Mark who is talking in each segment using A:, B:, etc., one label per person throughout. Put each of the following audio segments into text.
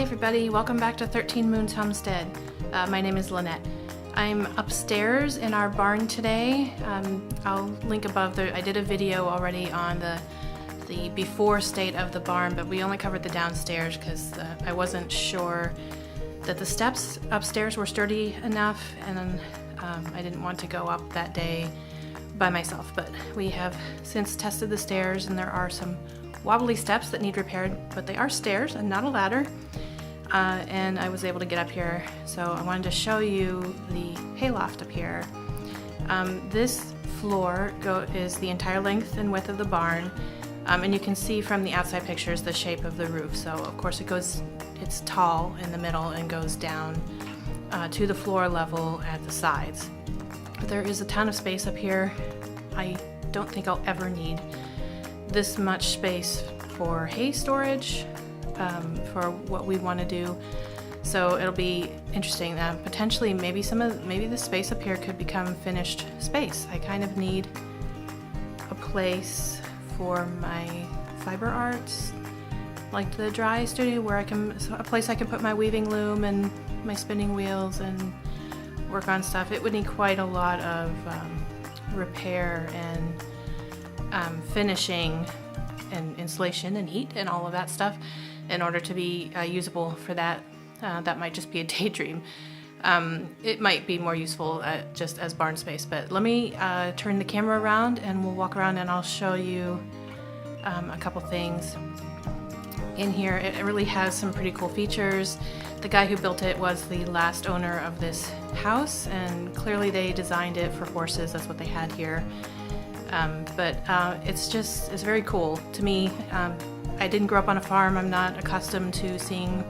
A: Hey everybody, welcome back to 13 Moons Homestead. My name is Lynette. I'm upstairs in our barn today. I'll link above there. I did a video already on the before state of the barn, but we only covered the downstairs because I wasn't sure that the steps upstairs were sturdy enough, and I didn't want to go up that day by myself. But we have since tested the stairs, and there are some wobbly steps that need repaired, but they are stairs and not a ladder. And I was able to get up here, so I wanted to show you the hay loft up here. This floor is the entire length and width of the barn, and you can see from the outside pictures the shape of the roof. So of course it's tall in the middle and goes down to the floor level at the sides. But there is a ton of space up here. I don't think I'll ever need this much space for hay storage for what we want to do, so it'll be interesting. Potentially maybe the space up here could become finished space. I kind of need a place for my fiber arts, like the dry studio, where a place I can put my weaving loom and my spinning wheels and work on stuff. It would need quite a lot of repair and finishing and insulation and heat and all of that stuff in order to be usable for that. That might just be a daydream. It might be more useful just as barn space, but let me turn the camera around and we'll walk around and I'll show you a couple things in here. It really has some pretty cool features. The guy who built it was the last owner of this house, and clearly they designed it for horses. That's what they had here. But it's very cool to me. I didn't grow up on a farm. I'm not accustomed to seeing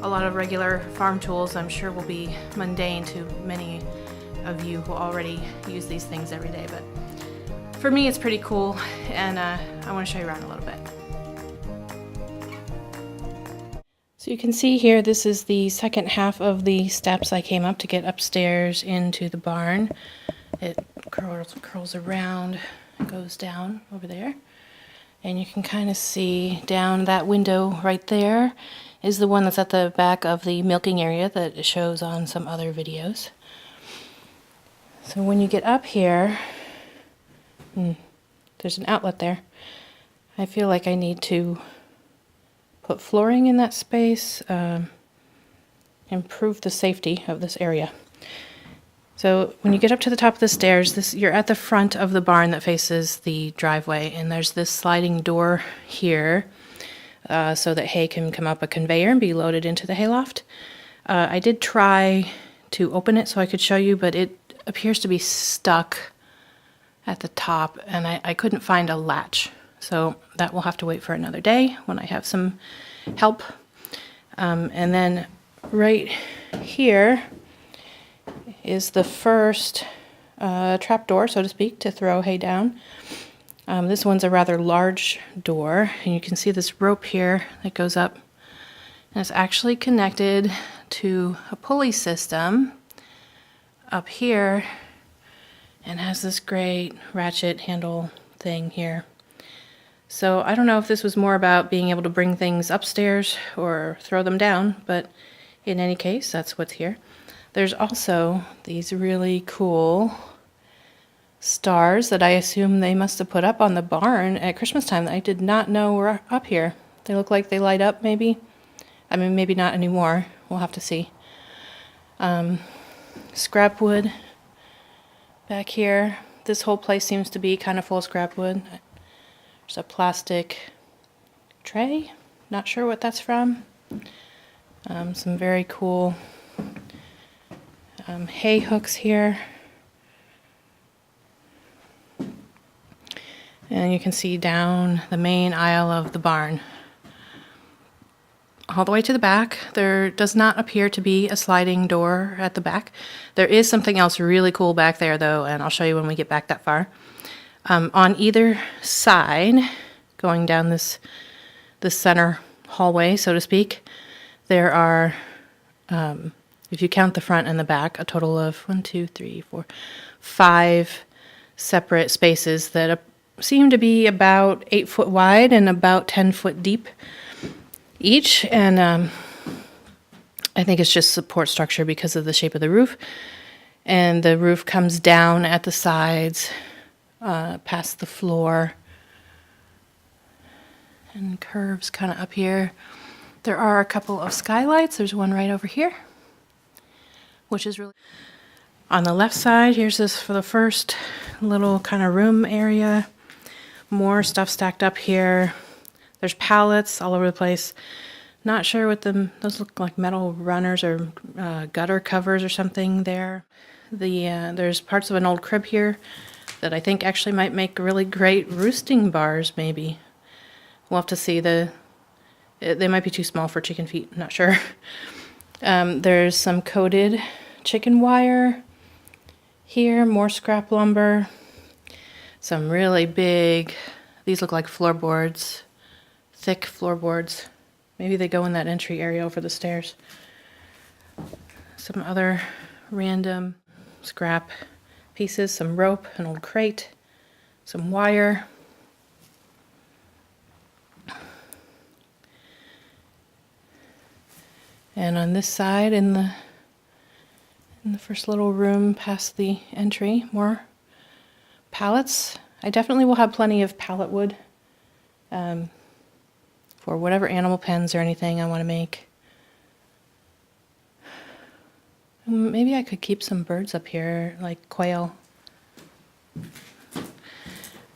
A: a lot of regular farm tools. I'm sure will be mundane to many of you who already use these things every day, but for me it's pretty cool, and I want to show you around a little bit. So you can see here, this is the second half of the steps I came up to get upstairs into the barn. It curls around, goes down over there, and you can kind of see down that window right there is the one that's at the back of the milking area that it shows on some other videos. So when you get up here, there's an outlet there. I feel like I need to put flooring in that space, improve the safety of this area. So when you get up to the top of the stairs, you're at the front of the barn that faces the driveway, and there's this sliding door here so that hay can come up a conveyor and be loaded into the hay loft. I did try to open it so I could show you, but it appears to be stuck at the top, and I couldn't find a latch. So that will have to wait for another day when I have some help. And then right here is the first trap door, so to speak, to throw hay down. This one's a rather large door, and you can see this rope here that goes up, and it's actually connected to a pulley system up here and has this great ratchet handle thing here. So I don't know if this was more about being able to bring things upstairs or throw them down, but in any case, that's what's here. There's also these really cool stars that I assume they must have put up on the barn at Christmas time that I did not know were up here. They look like they light up, maybe. I mean, maybe not anymore. We'll have to see. Scrap wood back here. This whole place seems to be kind of full of scrap wood. There's a plastic tray. Not sure what that's from. Some very cool hay hooks here. And you can see down the main aisle of the barn. All the way to the back, there does not appear to be a sliding door at the back. There is something else really cool back there though, and I'll show you when we get back that far. On either side, going down this center hallway, so to speak, there are, if you count the front and the back, a total of 5 separate spaces that seem to be about 8 foot wide and about 10 foot deep each. And I think it's just support structure because of the shape of the roof. And the roof comes down at the sides, past the floor, and curves kind of up here. There are a couple of skylights. There's one right over here, which is really... On the left side, here's this for the first little kind of room area. More stuff stacked up here. There's pallets all over the place. Not sure what those look like, metal runners or gutter covers or something there. There's parts of an old crib here that I think actually might make really great roosting bars, maybe. We'll have to see. They might be too small for chicken feet, I'm not sure. There's some coated chicken wire here, more scrap lumber, some really big, these look like floorboards, thick floorboards. Maybe they go in that entry area over the stairs. Some other random scrap pieces, some rope, an old crate, some wire. And on this side, in the first little room past the entry, more pallets. I definitely will have plenty of pallet wood for whatever animal pens or anything I want to make. Maybe I could keep some birds up here, like quail.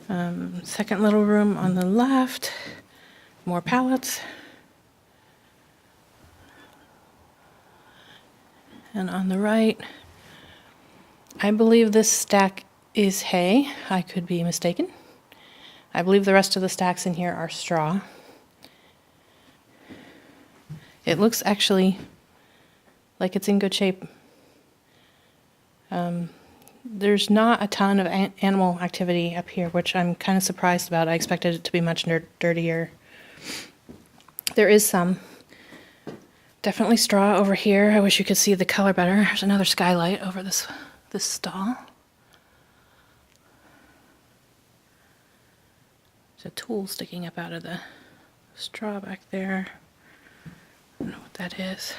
A: Second little room on the left, more pallets. And on the right, I believe this stack is hay. I could be mistaken. I believe the rest of the stacks in here are straw. It looks actually like it's in good shape. There's not a ton of animal activity up here, which I'm kind of surprised about. I expected it to be much dirtier. There is some. Definitely straw over here. I wish you could see the color better. There's another skylight over this stall. There's a tool sticking up out of the straw back there. I don't know what that is.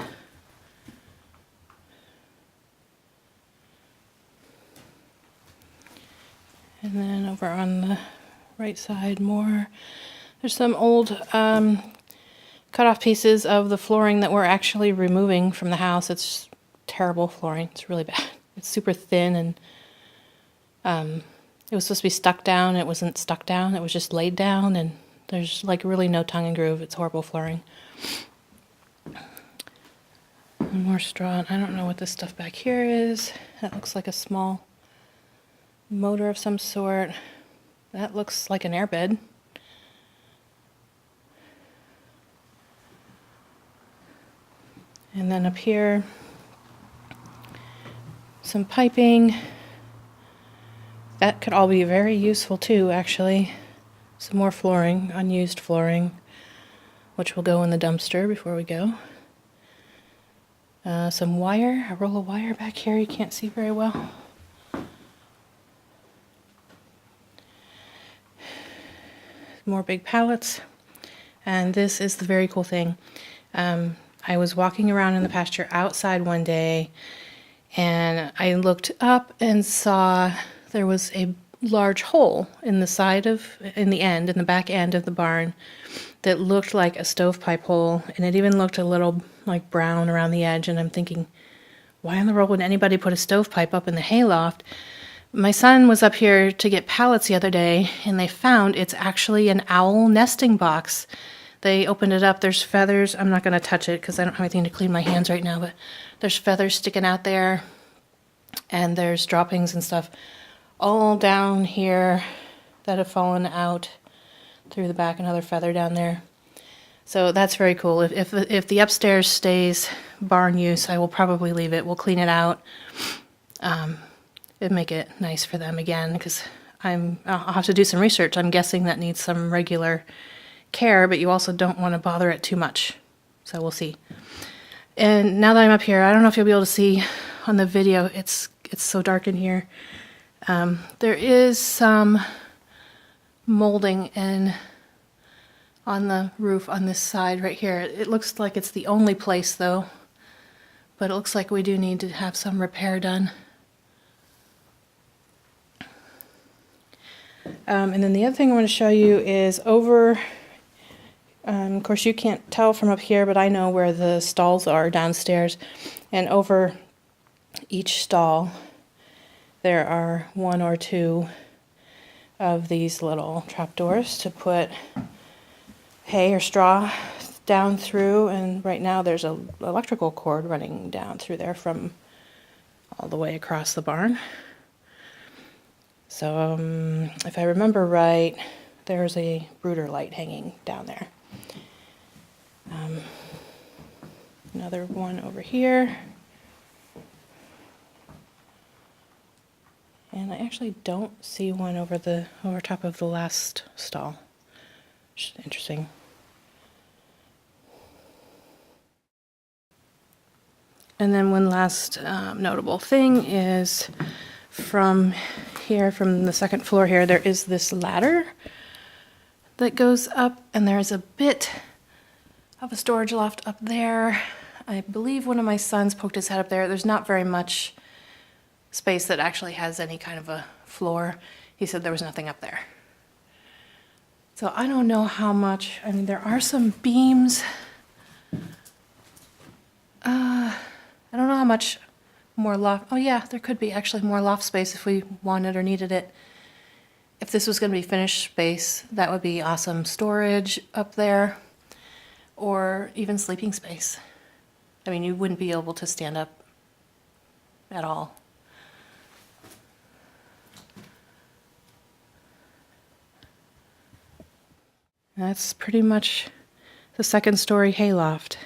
A: And then over on the right side more. There's some old cut off pieces of the flooring that we're actually removing from the house. It's terrible flooring. It's really bad. It's super thin, and it was supposed to be stuck down. It wasn't stuck down. It was just laid down, and there's like really no tongue and groove. It's horrible flooring. And more straw. I don't know what this stuff back here is. That looks like a small motor of some sort. That looks like an airbed. And then up here, some piping. That could all be very useful too, actually. Some more flooring, unused flooring, which will go in the dumpster before we go. Some wire, a roll of wire back here you can't see very well. More big pallets. And this is the very cool thing. I was walking around in the pasture outside one day, and I looked up and saw there was a large hole in the back end of the barn that looked like a stovepipe hole, and it even looked a little like brown around the edge, and I'm thinking, why in the world would anybody put a stovepipe up in the hay loft? My son was up here to get pallets the other day, and they found it's actually an owl nesting box. They opened it up. There's feathers. I'm not going to touch it because I don't have anything to clean my hands right now, but there's feathers sticking out there, and there's droppings and stuff all down here that have fallen out through the back. Another feather down there. So that's very cool. If the upstairs stays barn use, I will probably leave it. We'll clean it out. It'd make it nice for them again, because I'll have to do some research. I'm guessing that needs some regular care, but you also don't want to bother it too much. So we'll see. And now that I'm up here, I don't know if you'll be able to see on the video. It's so dark in here. There is some molding on the roof on this side right here. It looks like it's the only place though but it looks like we do need to have some repair done. And then the other thing I want to show you is over, of course you can't tell from up here, but I know where the stalls are downstairs, and over each stall there are 1 or 2 of these little trapdoors to put hay or straw down through, and right now there's an electrical cord running down through there from all the way across the barn. So if I remember right, there's a brooder light hanging down there. Another one over here. And I actually don't see one over top of the last stall, which is interesting. And then one last notable thing is from here, from the second floor here, there is this ladder that goes up, and there is a bit of a storage loft up there. I believe one of my sons poked his head up there. There's not very much space that actually has any kind of a floor. He said there was nothing up there. So I don't know how much, I mean, there are some beams. I don't know how much more loft, oh yeah, there could be actually more loft space if we wanted or needed it. If this was going to be finished space, that would be awesome. Storage up there, or even sleeping space. I mean, you wouldn't be able to stand up at all. That's pretty much the second story hay loft.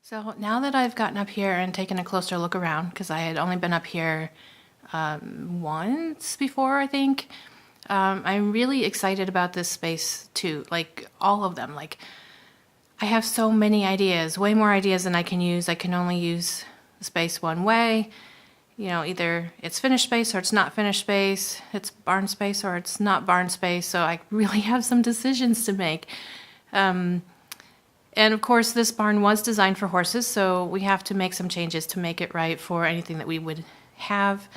A: So now that I've gotten up here and taken a closer look around, because I had only been up here once before, I think, I'm really excited about this space too, like all of them. Like, I have so many ideas, way more ideas than I can use. I can only use the space one way. You know, either it's finished space or it's not finished space, it's barn space or it's not barn space, so I really have some decisions to make. And of course, this barn was designed for horses, so we have to make some changes to make it right for anything that we would have.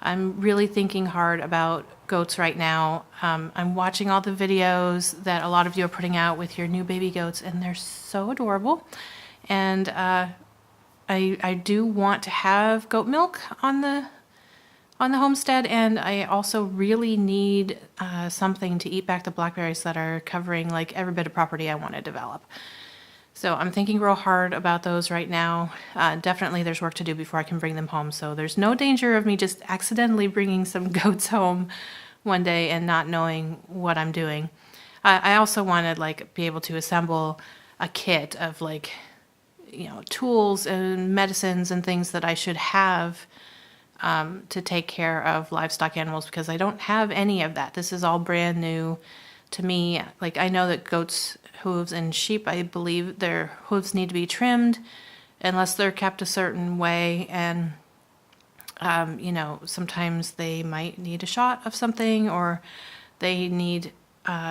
A: I'm really thinking hard about goats right now. I'm watching all the videos that a lot of you are putting out with your new baby goats, and they're so adorable. And I do want to have goat milk on the homestead, and I also really need something to eat back the blackberries that are covering like every bit of property I want to develop. So I'm thinking real hard about those right now. Definitely there's work to do before I can bring them home, so there's no danger of me just accidentally bringing some goats home one day and not knowing what I'm doing. I also want to like be able to assemble a kit of like, you know, tools and medicines and things that I should have to take care of livestock animals, because I don't have any of that. This is all brand new to me. Like, I know that goats' hooves and sheep, I believe their hooves need to be trimmed unless they're kept a certain way, and you know, sometimes they might need a shot of something, or they need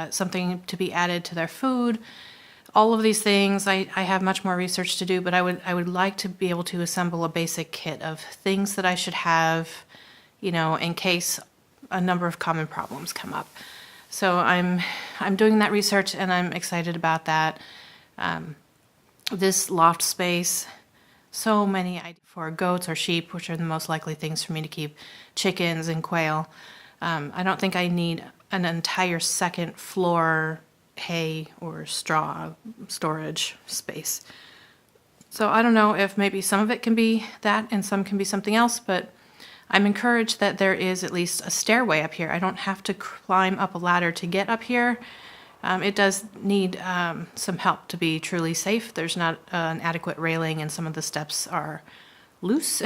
A: something to be added to their food. All of these things, I have much more research to do, but I would like to be able to assemble a basic kit of things that I should have, you know, in case a number of common problems come up. So I'm doing that research, and I'm excited about that. This loft space, so many ideas for goats or sheep, which are the most likely things for me to keep, chickens and quail. I don't think I need an entire second floor hay or straw storage space. So I don't know if maybe some of it can be that and some can be something else, but I'm encouraged that there is at least a stairway up here. I don't have to climb up a ladder to get up here. It does need some help to be truly safe. There's not an adequate railing, and some of the steps are loose.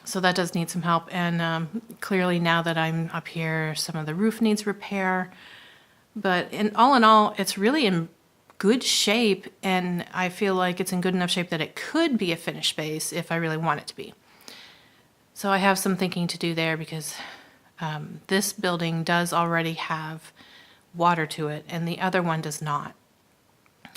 A: So that does need some help. And clearly now that I'm up here, some of the roof needs repair. But in all, it's really in good shape, and I feel like it's in good enough shape that it could be a finished space if I really want it to be. So I have some thinking to do there, because this building does already have water to it, and the other one does not.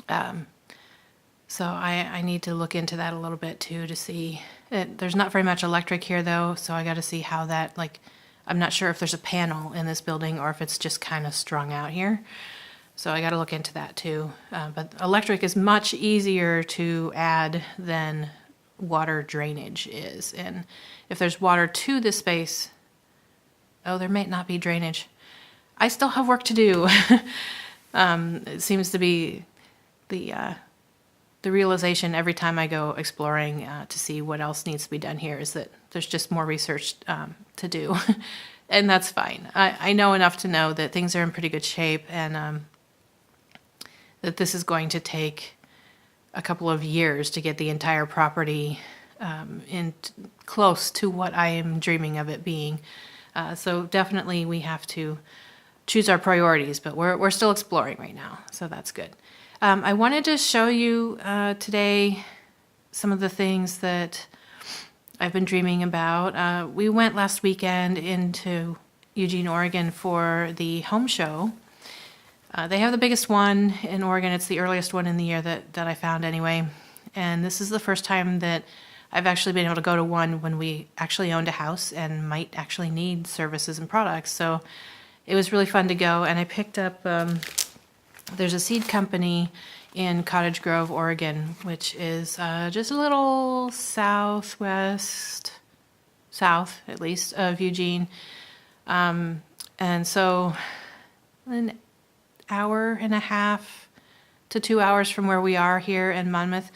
A: So I need to look into that a little bit too to see. There's not very much electric here though, so I got to see how that, like, I'm not sure if there's a panel in this building or if it's just kind of strung out here. So I got to look into that too. But electric is much easier to add than water drainage is. And if there's water to this space, oh, there may not be drainage. I still have work to do. It seems to be the realization every time I go exploring to see what else needs to be done here is that there's just more research to do. And that's fine. I know enough to know that things are in pretty good shape and that this is going to take a couple of years to get the entire property in close to what I am dreaming of it being. So definitely we have to choose our priorities, but we're still exploring right now, so that's good. I wanted to show you today some of the things that I've been dreaming about. We went last weekend into Eugene, Oregon for the home show. They have the biggest one in Oregon. It's the earliest one in the year that I found anyway. And this is the first time that I've actually been able to go to one when we actually owned a house and might actually need services and products. So it was really fun to go. And I picked up, there's a seed company in Cottage Grove, Oregon, which is just a little south at least, of Eugene. And so an hour and a half to 2 hours from where we are here in Monmouth.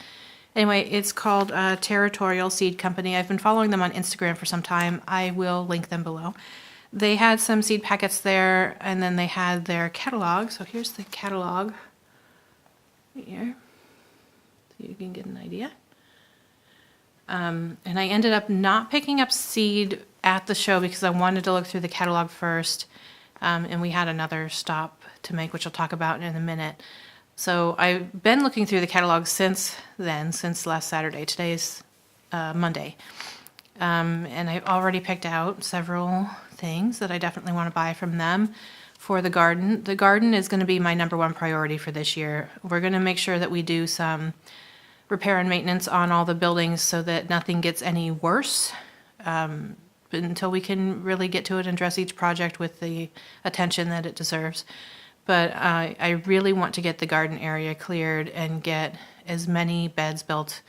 A: Anyway, it's called Territorial Seed Company. I've been following them on Instagram for some time. I will link them below. They had some seed packets there, and then they had their catalog. So here's the catalog here, so you can get an idea. And I ended up not picking up seed at the show because I wanted to look through the catalog first. And we had another stop to make, which I'll talk about in a minute. So I've been looking through the catalog since then, since last Saturday. Today's Monday. And I've already picked out several things that I definitely want to buy from them for the garden. The garden is going to be my #1 priority for this year. We're going to make sure that we do some repair and maintenance on all the buildings so that nothing gets any worse until we can really get to it and address each project with the attention that it deserves. But I really want to get the garden area cleared and get as many beds built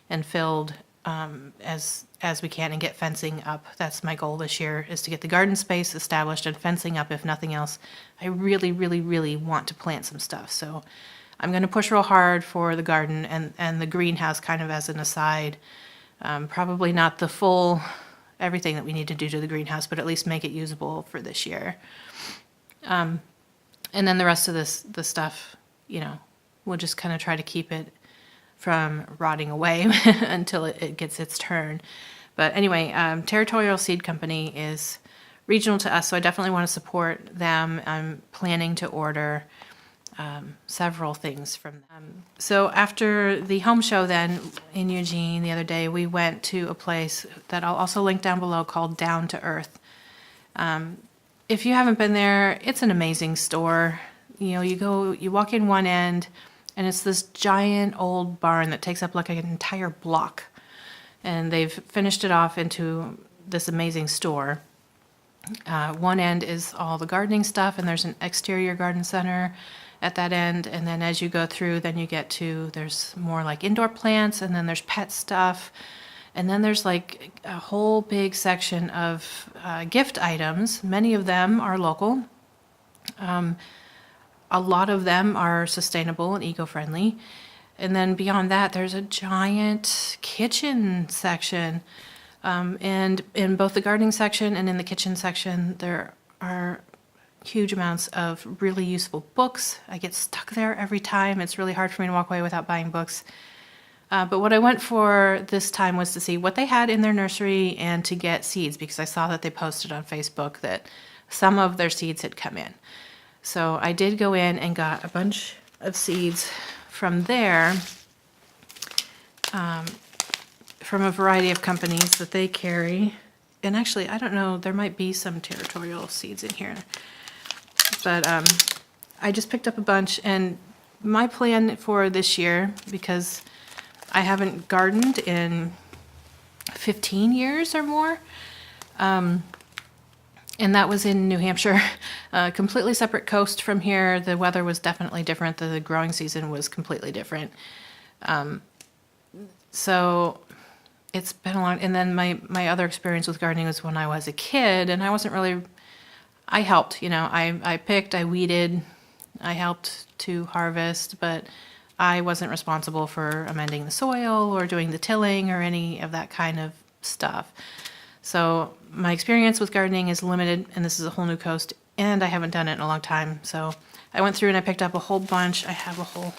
A: and filled as we can and get fencing up. That's my goal this year, is to get the garden space established and fencing up if nothing else. I really, really, really want to plant some stuff. So I'm going to push real hard for the garden and the greenhouse kind of as an aside. Probably not the full everything that we need to do to the greenhouse, but at least make it usable for this year. And then the rest of the stuff, you know, we'll just kind of try to keep it from rotting away until it gets its turn. But anyway, Territorial Seed Company is regional to us, so I definitely want to support them. I'm planning to order several things from them. So after the home show then in Eugene the other day, we went to a place that I'll also link down below called Down to Earth. If you haven't been there, it's an amazing store. You know, you walk in one end, and it's this giant old barn that takes up like an entire block. And they've finished it off into this amazing store. One end is all the gardening stuff, and there's an exterior garden center at that end. And then as you go through, then you get to, there's more like indoor plants, and then there's pet stuff. And then there's like a whole big section of gift items. Many of them are local. A lot of them are sustainable and eco-friendly. And then beyond that, there's a giant kitchen section. And in both the gardening section and in the kitchen section, there are huge amounts of really useful books. I get stuck there every time. It's really hard for me to walk away without buying books. But what I went for this time was to see what they had in their nursery and to get seeds, because I saw that they posted on Facebook that some of their seeds had come in. So I did go in and got a bunch of seeds from there, from a variety of companies that they carry. And actually, I don't know, there might be some Territorial seeds in here. But I just picked up a bunch, and my plan for this year, because I haven't gardened in 15 years or more, and that was in New Hampshire, a completely separate coast from here. The weather was definitely different. The growing season was completely different. So it's been a long, and then my other experience with gardening was when I was a kid, and I wasn't really, I helped, I picked, I weeded, I helped to harvest, but I wasn't responsible for amending the soil or doing the tilling or any of that kind of stuff. So my experience with gardening is limited, and this is a whole new coast, and I haven't done it in a long time. So I went through and I picked up a whole bunch. I have a whole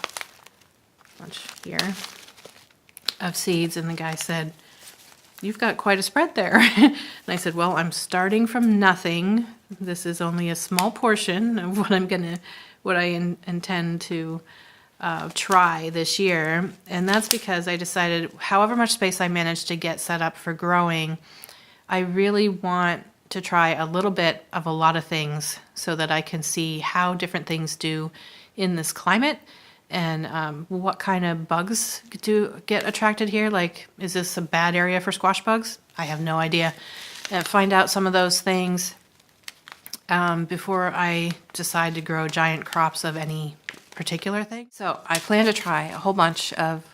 A: bunch here of seeds, and the guy said, "You've got quite a spread there." And I said, "Well, I'm starting from nothing. This is only a small portion of what I intend to try this year." And that's because I decided, however much space I managed to get set up for growing, I really want to try a little bit of a lot of things so that I can see how different things do in this climate, and what kind of bugs do get attracted here. Like, is this a bad area for squash bugs? I have no idea. Find out some of those things before I decide to grow giant crops of any particular thing. So I plan to try a whole bunch of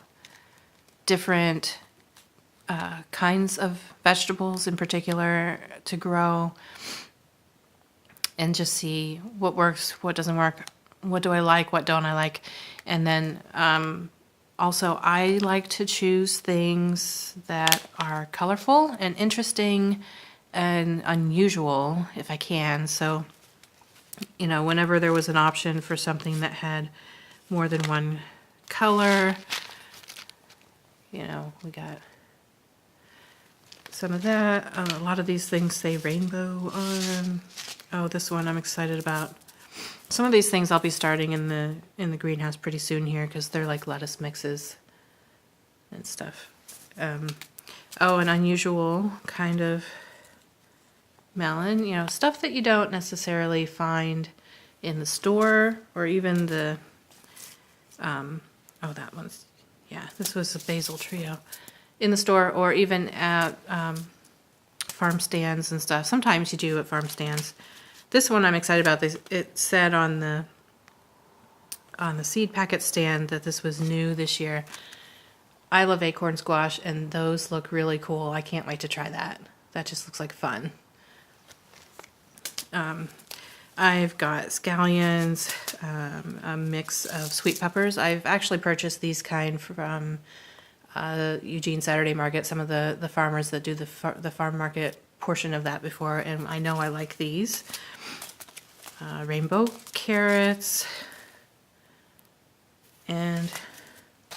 A: different kinds of vegetables in particular to grow, and just see what works, what doesn't work, what do I like, what don't I like. And then also I like to choose things that are colorful and interesting and unusual if I can. So, whenever there was an option for something that had more than one color, we got some of that. A lot of these things say rainbow on them. Oh, this one I'm excited about. Some of these things I'll be starting in the greenhouse pretty soon here, because they're like lettuce mixes and stuff. Oh, an unusual kind of melon, stuff that you don't necessarily find in the store, or even the, oh, that one's, yeah, this was a basil trio in the store, or even at farm stands and stuff. Sometimes you do at farm stands. This one I'm excited about. It said on the seed packet stand that this was new this year. I love acorn squash, and those look really cool. I can't wait to try that. That just looks like fun. I've got scallions, a mix of sweet peppers. I've actually purchased these kind from Eugene Saturday Market, some of the farmers that do the farm market portion of that before, and I know I like these. Rainbow carrots and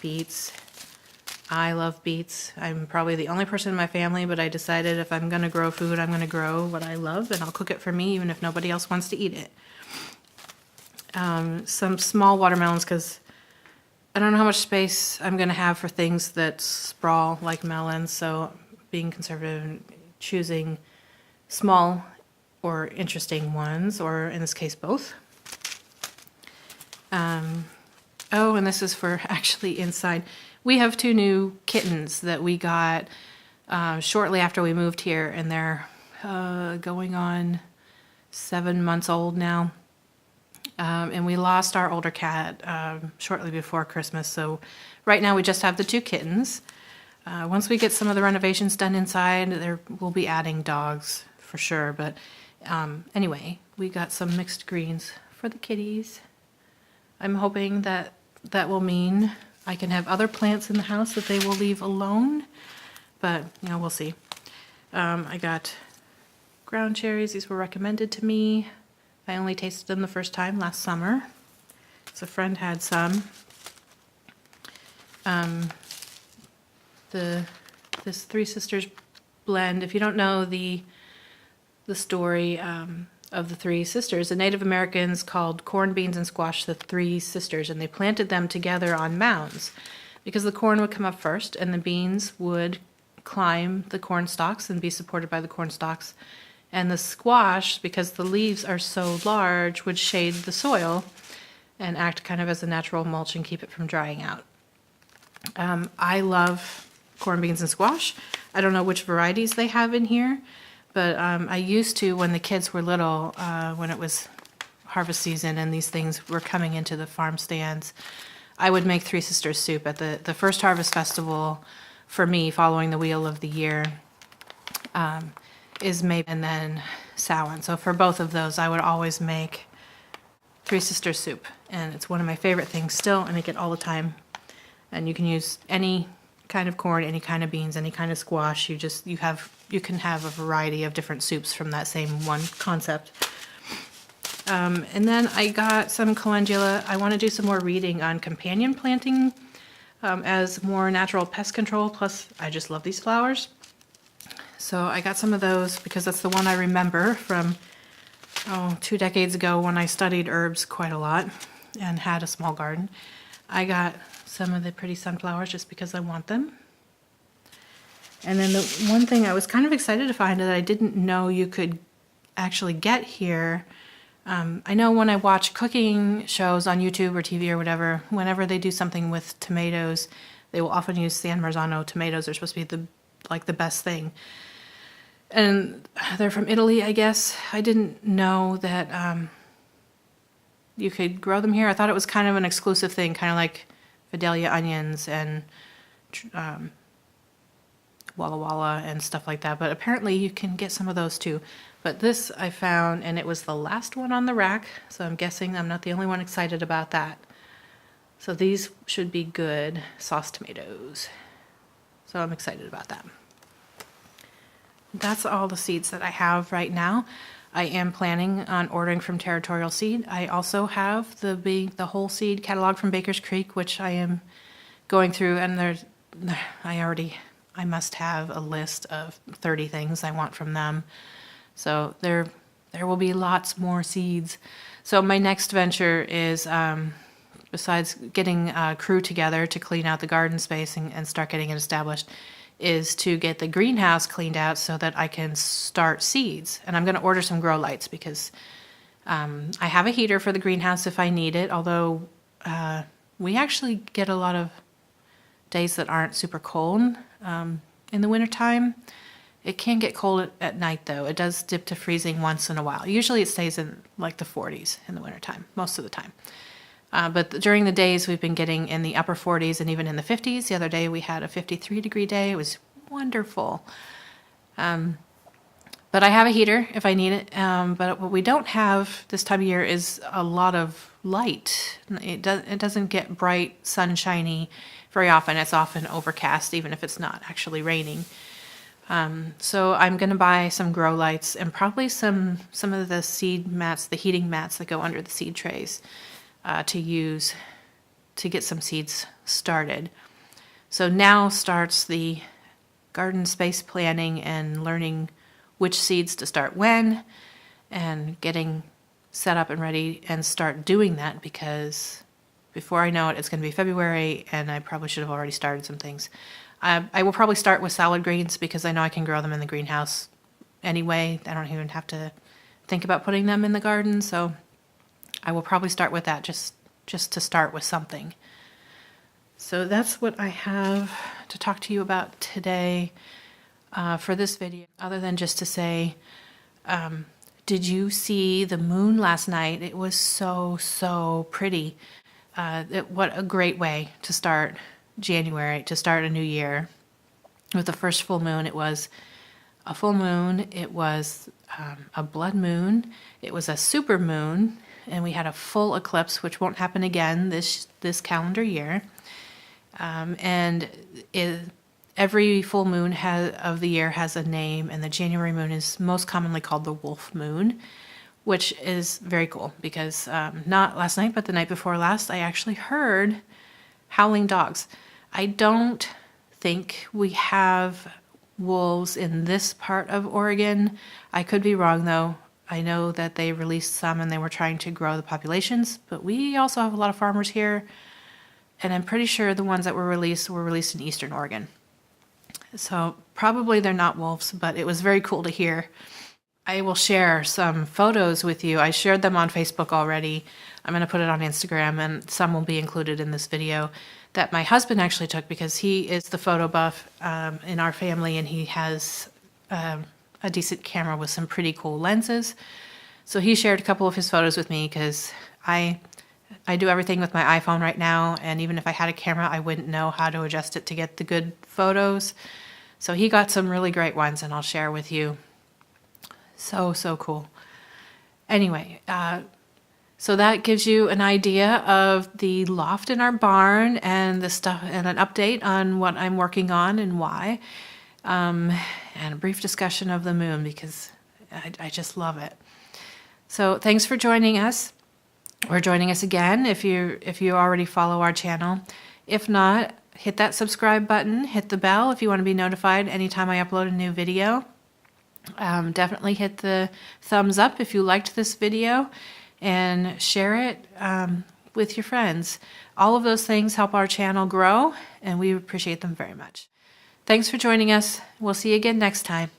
A: beets. I love beets. I'm probably the only person in my family, but I decided if I'm going to grow food, I'm going to grow what I love, and I'll cook it for me even if nobody else wants to eat it. Some small watermelons, because I don't know how much space I'm going to have for things that sprawl like melons, so being conservative and choosing small or interesting ones, or in this case both. Oh, and this is for actually inside. We have 2 new kittens that we got shortly after we moved here, and they're going on 7 months old now. And we lost our older cat shortly before Christmas, so right now we just have the 2 kittens. Once we get some of the renovations done inside, we'll be adding dogs for sure, but anyway, we got some mixed greens for the kitties. I'm hoping that will mean I can have other plants in the house that they will leave alone, but we'll see. I got ground cherries. These were recommended to me. I only tasted them the first time last summer, so a friend had some. This Three Sisters blend, if you don't know the story of the 3 sisters, the Native Americans called corn, beans, and squash the 3 sisters, and they planted them together on mounds because the corn would come up first and the beans would climb the corn stalks and be supported by the corn stalks, and the squash, because the leaves are so large, would shade the soil and act kind of as a natural mulch and keep it from drying out. I love corn, beans, and squash. I don't know which varieties they have in here, but I used to, when the kids were little, when it was harvest season and these things were coming into the farm stands, I would make Three Sisters soup at the first harvest festival for me, following the wheel of the year, is May and then Samhain. So for both of those, I would always make Three Sisters soup, and it's one of my favorite things still. I make it all the time, and you can use any kind of corn, any kind of beans, any kind of squash. You can have a variety of different soups from that same one concept. And then I got some calendula. I want to do some more reading on companion planting as more natural pest control. Plus, I just love these flowers. So I got some of those because that's the one I remember from 2 decades ago when I studied herbs quite a lot and had a small garden. I got some of the pretty sunflowers just because I want them. And then the one thing I was kind of excited to find that I didn't know you could actually get here. I know when I watch cooking shows on YouTube or TV or whatever, whenever they do something with tomatoes, they will often use San Marzano tomatoes. They're supposed to be the best thing. And they're from Italy, I guess. I didn't know that you could grow them here. I thought it was kind of an exclusive thing, kind of like Vidalia onions and Walla Walla and stuff like that. But apparently you can get some of those too. But this I found, and it was the last one on the rack, so I'm guessing I'm not the only one excited about that. So these should be good sauce tomatoes. So I'm excited about that. That's all the seeds that I have right now. I am planning on ordering from Territorial Seed. I also have the whole seed catalog from Baker's Creek, which I am going through, and I must have a list of 30 things I want from them. So there will be lots more seeds. So my next venture is, besides getting a crew together to clean out the garden space and start getting it established, is to get the greenhouse cleaned out so that I can start seeds. And I'm going to order some grow lights because I have a heater for the greenhouse if I need it, although we actually get a lot of days that aren't super cold in the wintertime. It can get cold at night, though. It does dip to freezing once in a while. Usually it stays in like the 40s in the wintertime, most of the time. But during the days, we've been getting in the upper 40s and even in the 50s. The other day, we had a 53-degree day. It was wonderful. But I have a heater if I need it. But what we don't have this time of year is a lot of light. It doesn't get bright, sunshiny very often. It's often overcast, even if it's not actually raining. So I'm going to buy some grow lights and probably some of the seed mats, the heating mats that go under the seed trays, to use to get some seeds started. So now starts the garden space planning and learning which seeds to start when, and getting set up and ready and start doing that, because before I know it, it's going to be February and I probably should have already started some things. I will probably start with salad greens because I know I can grow them in the greenhouse anyway. I don't even have to think about putting them in the garden, so I will probably start with that just to start with something. So that's what I have to talk to you about today for this video, other than just to say, did you see the moon last night? It was so pretty. What a great way to start January, to start a new year. With the first full moon, it was a full moon, it was a blood moon, it was a super moon, and we had a full eclipse, which won't happen again this calendar year. Every full moon of the year has a name, and the January moon is most commonly called the wolf moon, which is very cool because not last night, but the night before last, I actually heard howling dogs. I don't think we have wolves in this part of Oregon. I could be wrong, though. I know that they released some and they were trying to grow the populations, but we also have a lot of farmers here, and I'm pretty sure the ones that were released in Eastern Oregon. So probably they're not wolves, but it was very cool to hear. I will share some photos with you. I shared them on Facebook already. I'm going to put it on Instagram, and some will be included in this video that my husband actually took, because he is the photo buff in our family, and he has a decent camera with some pretty cool lenses. So he shared a couple of his photos with me, because I do everything with my iPhone right now, and even if I had a camera, I wouldn't know how to adjust it to get the good photos. So he got some really great ones, and I'll share with you. So cool. Anyway, so that gives you an idea of the loft in our barn and the stuff, and an update on what I'm working on and why, and a brief discussion of the moon, because I just love it. So thanks for joining us, or joining us again if you already follow our channel. If not, hit that subscribe button, hit the bell if you want to be notified anytime I upload a new video. Definitely hit the thumbs up if you liked this video, and share it with your friends. All of those things help our channel grow, and we appreciate them very much. Thanks for joining us. We'll see you again next time.